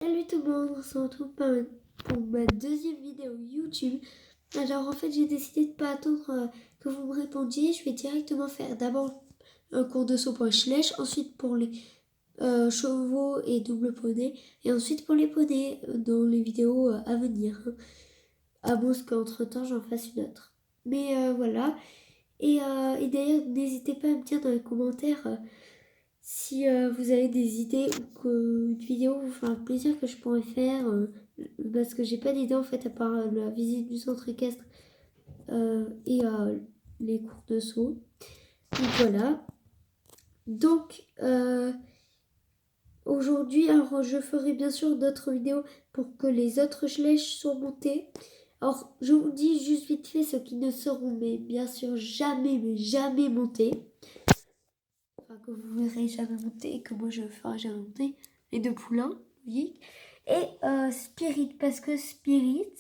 Salut tout le monde, on se retrouve pour ma deuxième vidéo YouTube. Alors en fait j'ai décidé de ne pas attendre que vous me répondiez. Je vais directement faire d'abord un cours de saut pour les Schleich, ensuite pour les chevaux et double poney, et ensuite pour les poneys dans les vidéos à venir. À moins qu'entre temps j'en fasse une autre. Mais voilà. Et d'ailleurs n'hésitez pas à me dire dans les commentaires si vous avez des idées ou qu'une vidéo vous fait un plaisir que je pourrais faire, parce que j'ai pas d'idée en fait à part la visite du centre équestre et les cours de saut. Donc voilà. Donc aujourd'hui, alors je ferai bien sûr d'autres vidéos pour que les autres Schleich soient montés. Alors je vous dis juste vite fait ceux qui ne seront mais bien sûr jamais montés. Enfin, que vous verrez jamais monter et que moi je ferai jamais monter, les deux poulains, oui. Et Spirit, parce que Spirit,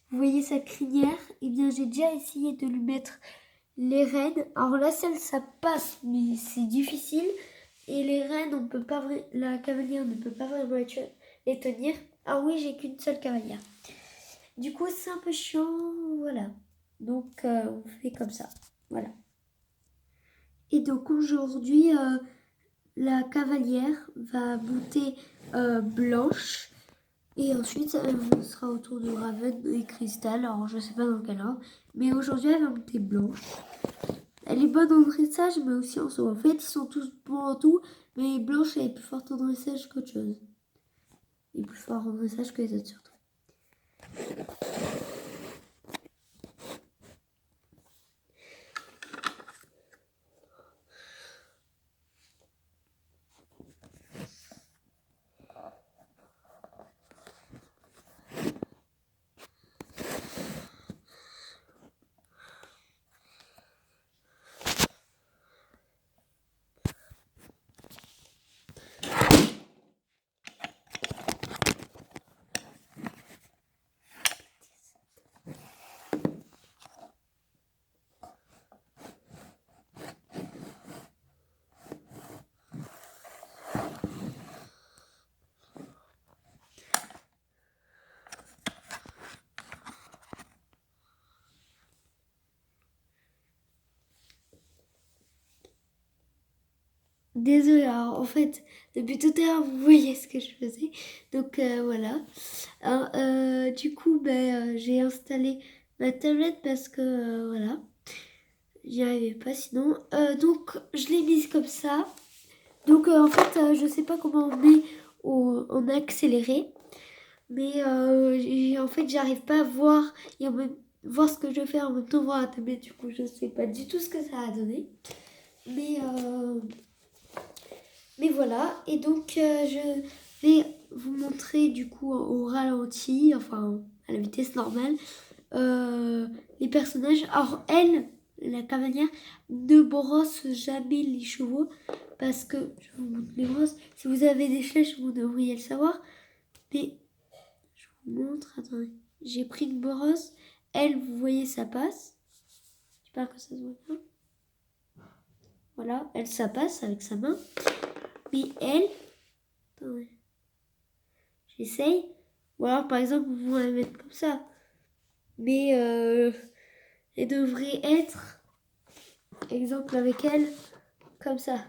vous voyez sa crinière, et bien j'ai déjà essayé de lui mettre les rênes. Alors la selle ça passe, mais c'est difficile. Et les rênes, on peut pas la cavalière ne peut pas vraiment les tenir. Ah oui, j'ai qu'une seule cavalière. Du coup, c'est un peu chiant, voilà. Donc on fait comme ça, voilà. Et donc aujourd'hui, la cavalière va monter blanche et ensuite elle sera autour de Raven et Crystal. Alors je sais pas dans quel ordre, mais aujourd'hui elle va monter blanche. Elle est bonne en dressage mais aussi en saut. En fait ils sont tous bons en tout, mais blanche elle est plus forte en dressage qu'autre chose. Elle est plus forte en dressage que les autres surtout. Désolée, alors en fait, depuis tout à l'heure, vous voyez ce que je faisais. Donc voilà. Alors, du coup, j'ai installé ma tablette parce que voilà, j'y arrivais pas sinon. Donc je l'ai mise comme ça. Donc en fait, je sais pas comment on met en accéléré. Mais en fait, j'arrive pas à voir et voir ce que je fais en même temps voir la tablette. Du coup, je sais pas du tout ce que ça a donné. Mais Mais voilà, et donc je vais vous montrer du coup au ralenti, enfin à la vitesse normale, les personnages. Alors elle, la cavalière, ne brosse jamais les chevaux parce que, je vous montre les brosses, si vous avez des flèches vous devriez le savoir, mais je vous montre, attendez, j'ai pris une brosse, elle, vous voyez ça passe, j'espère que ça se voit bien, voilà, elle ça passe avec sa main, mais elle, attendez. J'essaye. Ou alors, par exemple, vous pouvez la mettre comme ça. Mais elle devrait être, exemple avec elle, comme ça.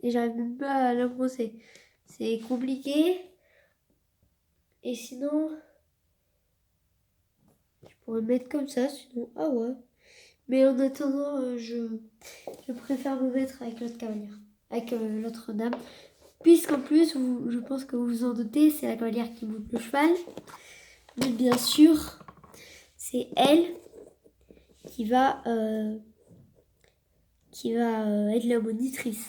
Et j'arrive même pas à la brosser. C'est compliqué. Et sinon, je pourrais mettre comme ça. Sinon, ah ouais. Mais en attendant, je préfère me mettre avec l'autre cavalière. Avec l'autre dame. Puisqu'en plus, je pense que vous vous en doutez, c'est la cavalière qui monte le cheval. Mais bien sûr, c'est elle qui va être la monitrice.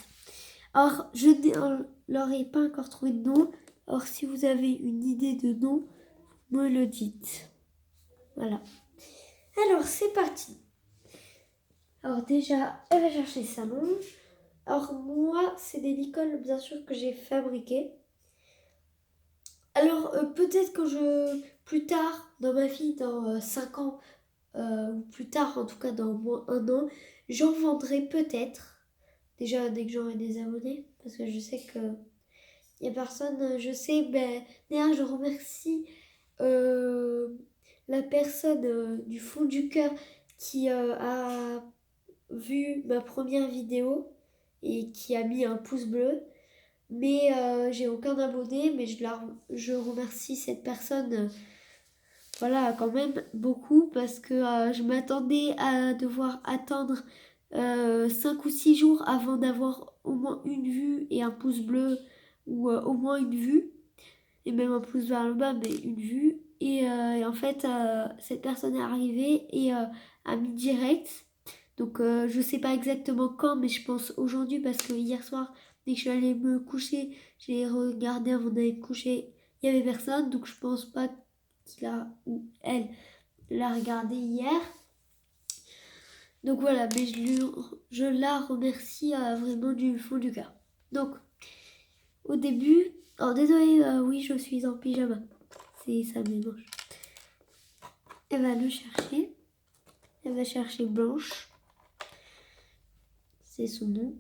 Alors, je ne leur ai pas encore trouvé de nom. Alors, si vous avez une idée de nom, me le dites. Voilà. Alors, c'est parti. Alors, déjà, elle va chercher sa longe. Alors, moi, c'est des licoles, bien sûr, que j'ai fabriquées. Alors, peut-être plus tard, dans ma vie, dans 5 ans, ou plus tard, en tout cas dans moins 1 an, j'en vendrai peut-être. Déjà, dès que j'aurai des abonnés, parce que je sais que il n'y a personne, je sais, d'ailleurs je remercie la personne du fond du cœur qui a vu ma première vidéo et qui a mis un pouce bleu. Mais j'ai aucun abonné, mais je remercie cette personne, voilà, quand même beaucoup parce que je m'attendais à devoir attendre 5 ou 6 jours avant d'avoir au moins une vue et un pouce bleu ou au moins une vue et même un pouce vers le bas, mais une vue. Et en fait, cette personne est arrivée et a mis direct. Donc je sais pas exactement quand, mais je pense aujourd'hui parce que hier soir, dès que je suis allée me coucher, j'ai regardé avant d'aller me coucher, il y avait personne, donc je pense pas qu'il a ou elle l'a regardé hier. Donc voilà, mais je la remercie vraiment du fond du cœur. Donc au début, alors désolé, oui je suis en pyjama, c'est ça mes manches. Elle va le chercher, elle va chercher Blanche, c'est son nom.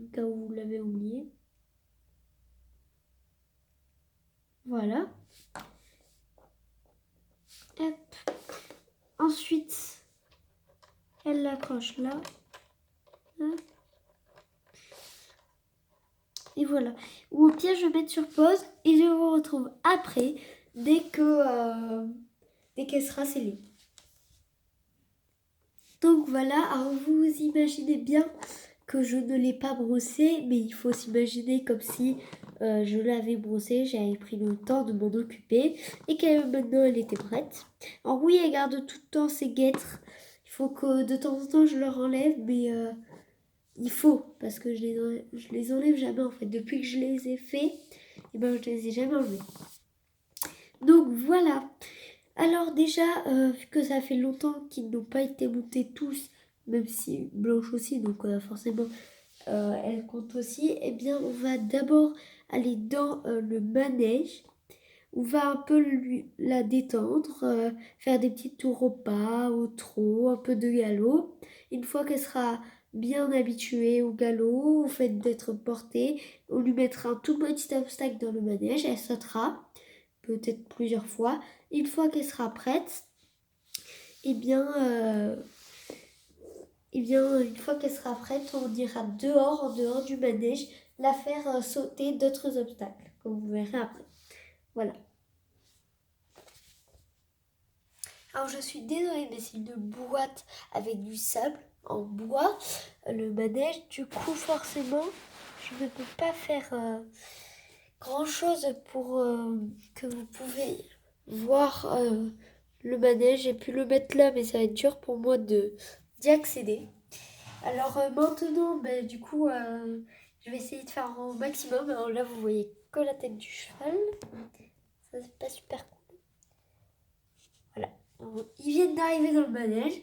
Au cas où vous l'avez oublié. Voilà. Hop. Ensuite, elle l'accroche là. Hop. Et voilà. Ou au pire, je vais mettre sur pause et je vous retrouve après dès qu'elle sera scellée. Donc voilà, alors vous imaginez bien que je ne l'ai pas brossée, mais il faut s'imaginer comme si je l'avais brossée, j'avais pris le temps de m'en occuper et que maintenant elle était prête. Alors oui, elle garde tout le temps ses guêtres. Il faut que de temps en temps je leur enlève, mais il faut, parce que je les enlève jamais en fait. Depuis que je les ai fait, et ben je les ai jamais enlevés. Donc voilà. Alors déjà, vu que ça fait longtemps qu'ils n'ont pas été montés tous, même si Blanche aussi, donc forcément elle compte aussi, eh bien on va d'abord aller dans le manège. On va un peu la détendre, faire des petits tours au pas, au trot, un peu de galop. Une fois qu'elle sera bien habituée au galop, au fait d'être portée, on lui mettra un tout petit obstacle dans le manège, elle sautera, peut-être plusieurs fois. Une fois qu'elle sera prête, eh bien, une fois qu'elle sera prête, on ira en dehors du manège, la faire sauter d'autres obstacles, comme vous verrez après. Voilà. Alors je suis désolée, mais c'est une boîte avec du sable en bois, le manège. Du coup, forcément, je ne peux pas faire grand chose pour que vous pouvez voir le manège. J'ai pu le mettre là, mais ça va être dur pour moi d'y accéder. Alors maintenant, du coup, je vais essayer de faire au maximum. Alors là, vous voyez que la tête du cheval. Ça, c'est pas super cool. Voilà. Alors, ils viennent d'arriver dans le manège.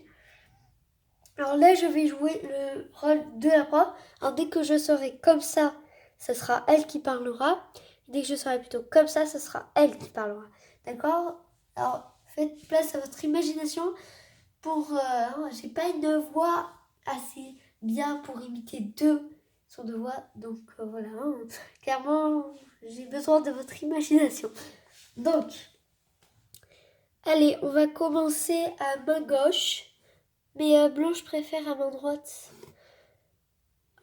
Alors là, je vais jouer le rôle de la prof. Alors dès que je serai comme ça, ce sera elle qui parlera. Dès que je serai plutôt comme ça, ce sera elle qui parlera. D'accord? Alors faites place à votre imagination pour... j'ai pas une voix assez bien pour imiter deux sons de voix. Donc voilà, clairement, j'ai besoin de votre imagination. Donc, allez, on va commencer à main gauche. Mais Blanche préfère à main droite.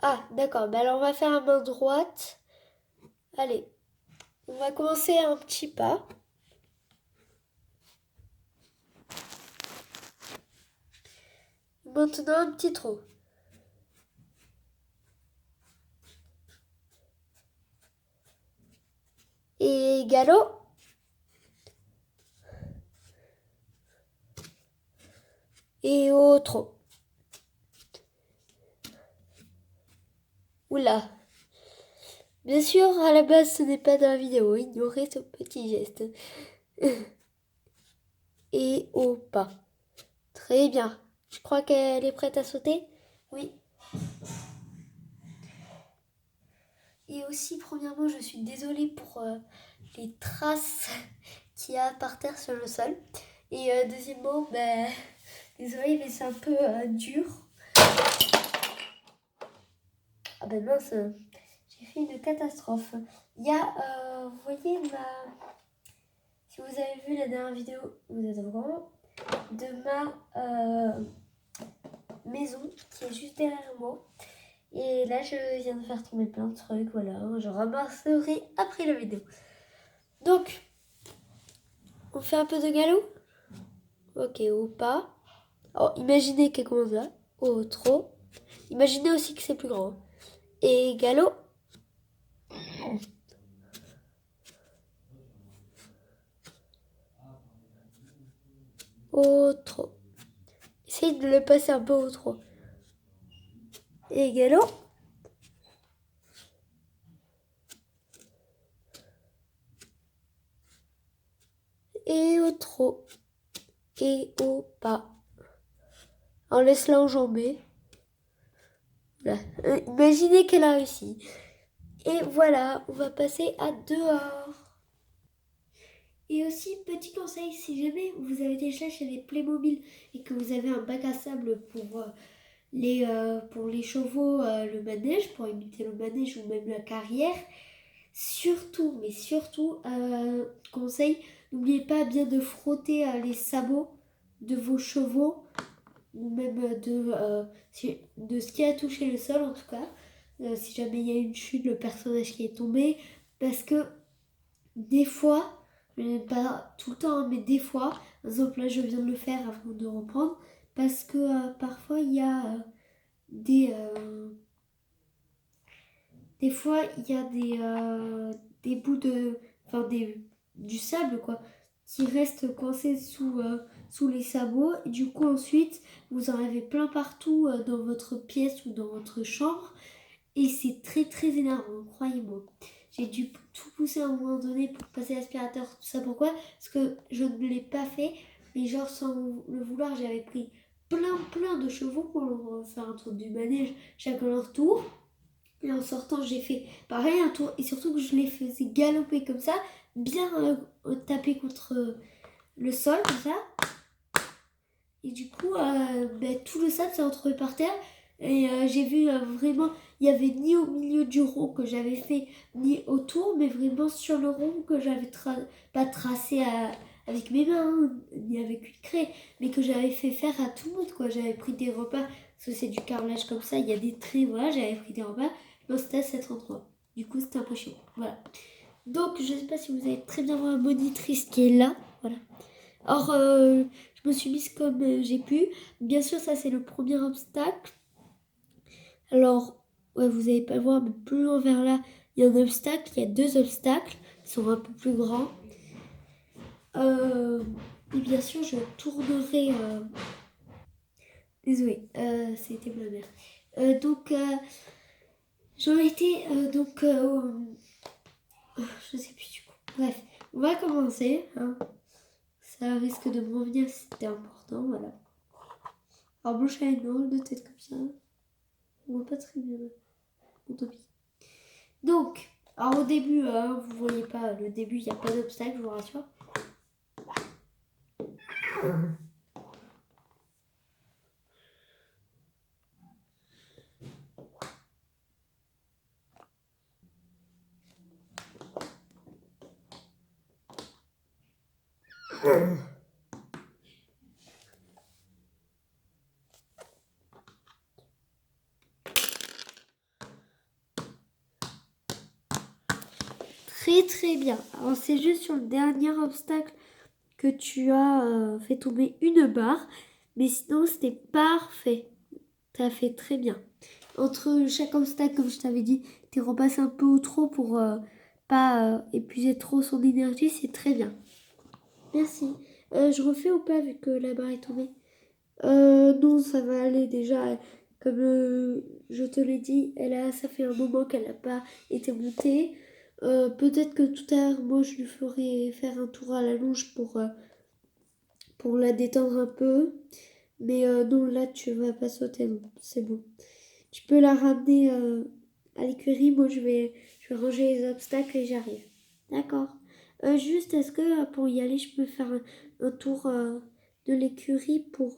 Ah, d'accord. Alors, on va faire à main droite. Allez, on va commencer à un petit pas. Maintenant, un petit trot. Et galop. Et au trot. Oula. Bien sûr, à la base, ce n'est pas dans la vidéo. Ignorez ce petit geste. Et au pas. Très bien. Je crois qu'elle est prête à sauter. Oui. Et aussi, premièrement, je suis désolée pour les traces qu'il y a par terre sur le sol. Et deuxièmement, désolée, mais c'est un peu dur. Ah ben mince, j'ai fait une catastrophe. Il y a, vous voyez, si vous avez vu la dernière vidéo, vous êtes au courant, de ma maison qui est juste derrière moi. Et là, je viens de faire tomber plein de trucs, voilà. Je ramasserai après la vidéo. Donc, on fait un peu de galop. Ok, ou pas. Alors, imaginez qu'elle commence là. Oh, trop. Imaginez aussi que c'est plus grand. Et galop. Oh, trop. Essayez de le passer un peu au trop. Et galop. Et au trop. Et au pas. On laisse la enjamber. Voilà. Imaginez qu'elle a réussi. Et voilà, on va passer à dehors. Et aussi, petit conseil, si jamais vous avez déjà chez les Playmobil et que vous avez un bac à sable pour les chevaux, le manège, pour imiter le manège ou même la carrière, surtout, mais surtout, conseil, n'oubliez pas bien de frotter les sabots de vos chevaux ou même de ce qui a touché le sol en tout cas, si jamais il y a une chute, le personnage qui est tombé, parce que des fois, pas tout le temps, hein, mais des fois, par exemple là je viens de le faire avant de reprendre, parce que parfois il y a des fois il y a des bouts du sable quoi, qui restent coincés sous les sabots, et du coup ensuite vous en avez plein partout dans votre pièce ou dans votre chambre, et c'est très très énervant, croyez-moi. J'ai dû tout pousser à un moment donné pour passer l'aspirateur, tout ça. Pourquoi? Parce que je ne l'ai pas fait, mais genre sans le vouloir, j'avais pris plein de chevaux pour faire un tour du manège, chacun leur tour. Et en sortant, j'ai fait pareil un tour, et surtout que je les faisais galoper comme ça, bien taper contre le sol, comme ça. Et du coup, tout le sable s'est retrouvé par terre. Et j'ai vu vraiment, il n'y avait ni au milieu du rond que j'avais fait, ni autour, mais vraiment sur le rond que j'avais pas tracé avec mes mains, hein, ni avec une craie, mais que j'avais fait faire à tout le monde, quoi. J'avais pris des repas, parce que c'est du carrelage comme ça, il y a des traits, voilà, j'avais pris des repas, mais c'était à cet endroit. Du coup, c'était un peu chiant. Voilà. Donc, je ne sais pas si vous avez très bien voir la monitrice qui est là. Voilà. Or, je me suis mise comme j'ai pu. Bien sûr, ça c'est le premier obstacle. Alors, ouais, vous n'allez pas le voir, mais plus loin vers là, il y a un obstacle. Il y a deux obstacles qui sont un peu plus grands. Et bien sûr, je tournerai. Désolée, c'était ma mère. Donc, j'en étais. Je sais plus du coup. Bref, on va commencer. Hein. Ça risque de me revenir si c'était important. Voilà. Alors, bouche à une oreille de tête comme ça. On voit pas très bien l'utopie. Donc, alors au début, vous voyez pas, le début, il n'y a pas d'obstacle, je vous rassure. Très très bien. Alors c'est juste sur le dernier obstacle que tu as fait tomber une barre, mais sinon c'était parfait. Tu as fait très bien. Entre chaque obstacle, comme je t'avais dit, tu repasses un peu ou trop pour pas épuiser trop son énergie, c'est très bien. Merci. Je refais ou pas vu que la barre est tombée? Non, ça va aller déjà. Comme je te l'ai dit, ça fait un moment qu'elle n'a pas été montée. Peut-être que tout à l'heure, moi, je lui ferai faire un tour à la longe pour la détendre un peu. Mais non, là, tu vas pas sauter, non, c'est bon. Tu peux la ramener à l'écurie. Moi, je vais ranger les obstacles et j'arrive. D'accord. Juste, est-ce que pour y aller, je peux faire un tour de l'écurie pour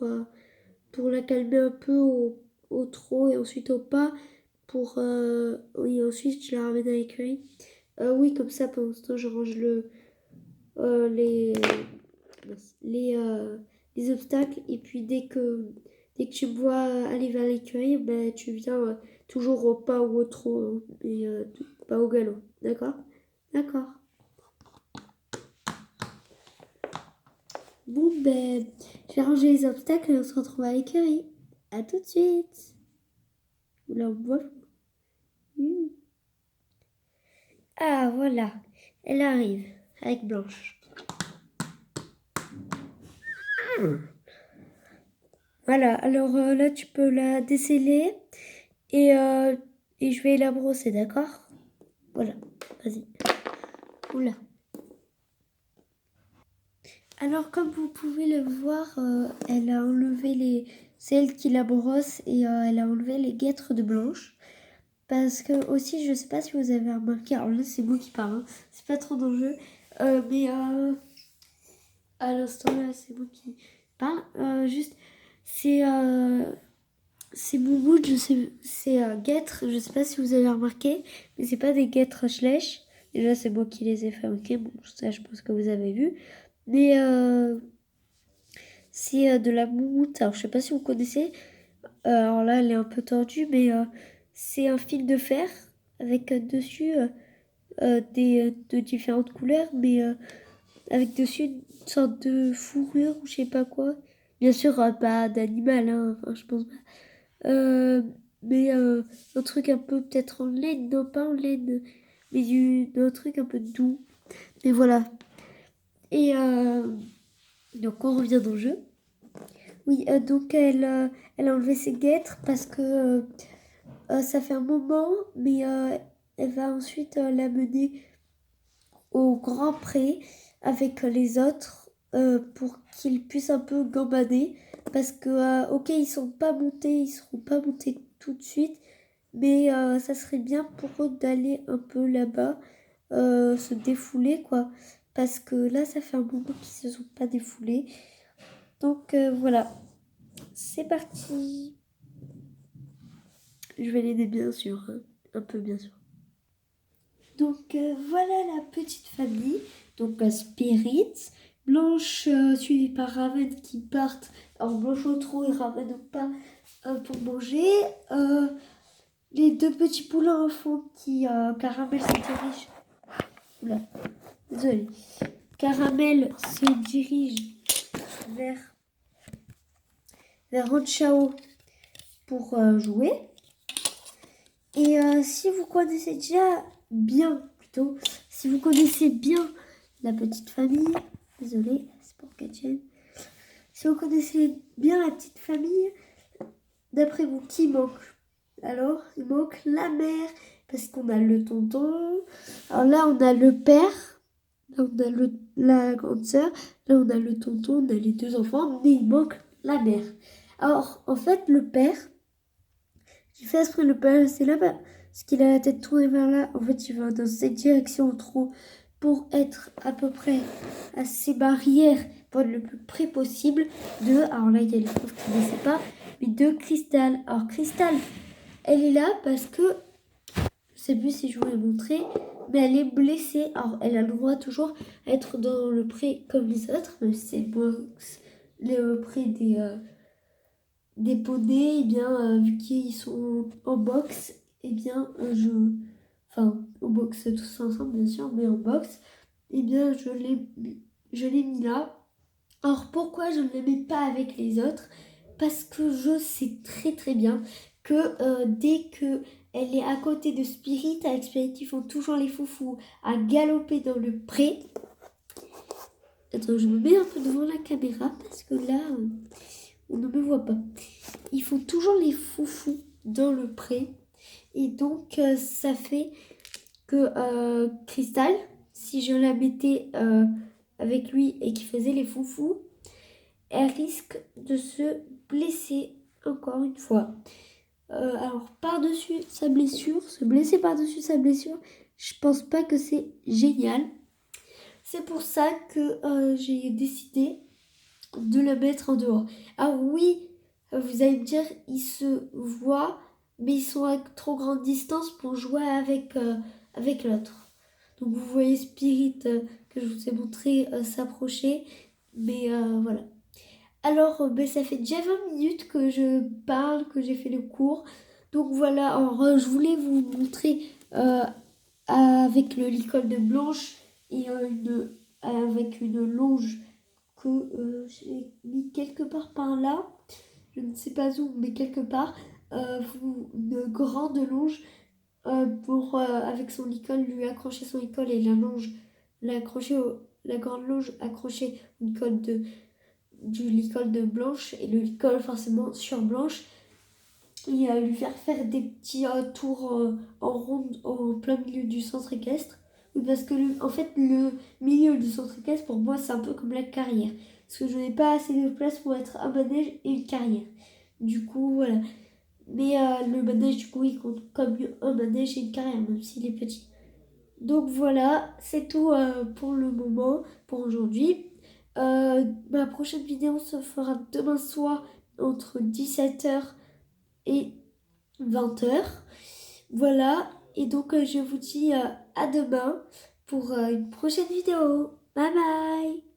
la calmer un peu au trot et ensuite au pas et ensuite je la ramène à l'écurie Oui, comme ça, pendant ce temps, je range euh, les, les, euh, les obstacles. Et puis, dès que tu me vois aller vers l'écueil, ben, tu viens toujours au pas ou au trot, hein, et pas au galop. D'accord? D'accord. Bon, ben, je vais ranger les obstacles et on se retrouve à l'écueil. À tout de suite. Là, on voit. Ah, voilà. Elle arrive avec Blanche. Voilà, alors là, tu peux la déceler et, euh, et je vais la brosser, d'accord? Voilà, vas-y. Oula. Alors, comme vous pouvez le voir, elle a enlevé les... C'est elle qui la brosse et elle a enlevé les guêtres de Blanche. Parce que aussi, je sais pas si vous avez remarqué, alors là, c'est moi qui parle, hein, c'est pas trop dans le jeu, mais à l'instant là, c'est moi qui parle. Juste, c'est... c'est Moumout, je sais, c'est guêtres, je sais pas si vous avez remarqué, mais c'est pas des guêtres Schleich. Déjà, c'est moi qui les ai fabriqués, bon, ça, je pense que vous avez vu. Mais c'est de la moumoute. Alors, je sais pas si vous connaissez. Alors là, elle est un peu tordue, mais c'est un fil de fer avec dessus de différentes couleurs, mais avec dessus une sorte de fourrure ou je sais pas quoi. Bien sûr, pas d'animal, hein, enfin, je pense pas. Euh, mais un truc un peu peut-être en laine, non pas en laine, mais un truc un peu doux. Et voilà. Et donc on revient dans le jeu. Oui, donc elle a enlevé ses guêtres parce que ça fait un moment, mais elle va ensuite la mener au grand pré avec les autres pour qu'ils puissent un peu gambader. Parce que, ok, ils sont pas montés, ils seront pas montés tout de suite, mais ça serait bien pour eux d'aller un peu là-bas, se défouler, quoi. Parce que là, ça fait un moment qu'ils se sont pas défoulés. Donc voilà, c'est parti. Je vais l'aider bien sûr, hein. Un peu bien sûr. Donc voilà la petite famille. Donc Spirit, Blanche suivie par Raven qui partent. Alors Blanche au trot et Raven au pas pour manger. Les deux petits poulains au fond qui Caramel se dirige. Oula, désolé. Caramel se dirige vers vers Ronchao pour jouer. Et si vous connaissez déjà bien, plutôt, si vous connaissez bien la petite famille, désolé, c'est pour Katchen. Si vous connaissez bien la petite famille, d'après vous, qui manque? Alors, il manque la mère, parce qu'on a le tonton. Alors là, on a le père, là, on a la grande sœur, là, on a le tonton, on a les deux enfants, mais il manque la mère. Alors, en fait, le père, il fait exprès de ne pas rester là-bas, parce qu'il a la tête tournée vers là. En fait, il va dans cette direction trop pour être à peu près à ces barrières, pour être le plus près possible de... Alors là, il y a les profs qui ne sait pas, mais de Cristal. Alors, Cristal, elle est là parce que, je sais plus si je vous l'ai montré, mais elle est blessée. Alors, elle a le droit toujours à être dans le pré comme les autres, même si c'est le pré des poneys, eh bien, vu qu'ils sont en boxe, eh bien, enfin, en boxe tous ensemble, bien sûr, mais en boxe, eh bien, je l'ai mis là. Alors, pourquoi je ne le mets pas avec les autres? Parce que je sais très très bien que dès que elle est à côté de Spirit, avec Spirit, ils font toujours les foufous à galoper dans le pré. Attends, je me mets un peu devant la caméra parce que là, on ne me voit pas. Ils font toujours les foufous dans le pré. Et donc, ça fait que Crystal, si je la mettais avec lui et qu'il faisait les foufous, elle risque de se blesser encore une fois. Alors, par-dessus sa blessure, se blesser par-dessus sa blessure, je pense pas que c'est génial. C'est pour ça que j'ai décidé de la mettre en dehors. Ah oui, vous allez me dire, ils se voient, mais ils sont à trop grande distance pour jouer avec l'autre. Donc vous voyez Spirit que je vous ai montré s'approcher. Mais voilà. Alors, ça fait déjà 20 minutes que je parle, que j'ai fait le cours. Donc voilà, alors, je voulais vous montrer avec le licol de blanche et avec une longe que j'ai mis quelque part par là. Je ne sais pas où, mais quelque part. Une grande longe pour, avec son licol, lui accrocher son licol et la longe, la grande longe accrochée au licol du licol de blanche et le licol forcément sur blanche et lui faire des petits tours en rond en plein milieu du centre équestre. Oui, parce que en fait le milieu du centre équestre pour moi c'est un peu comme la carrière parce que je n'ai pas assez de place pour être un manège et une carrière. Du coup voilà. Mais le manège du coup il compte comme un manège et une carrière même s'il est petit. Donc voilà, c'est tout pour le moment, pour aujourd'hui. Ma prochaine vidéo se fera demain soir entre 17h et 20h. Voilà, et donc je vous dis à demain pour une prochaine vidéo. Bye bye!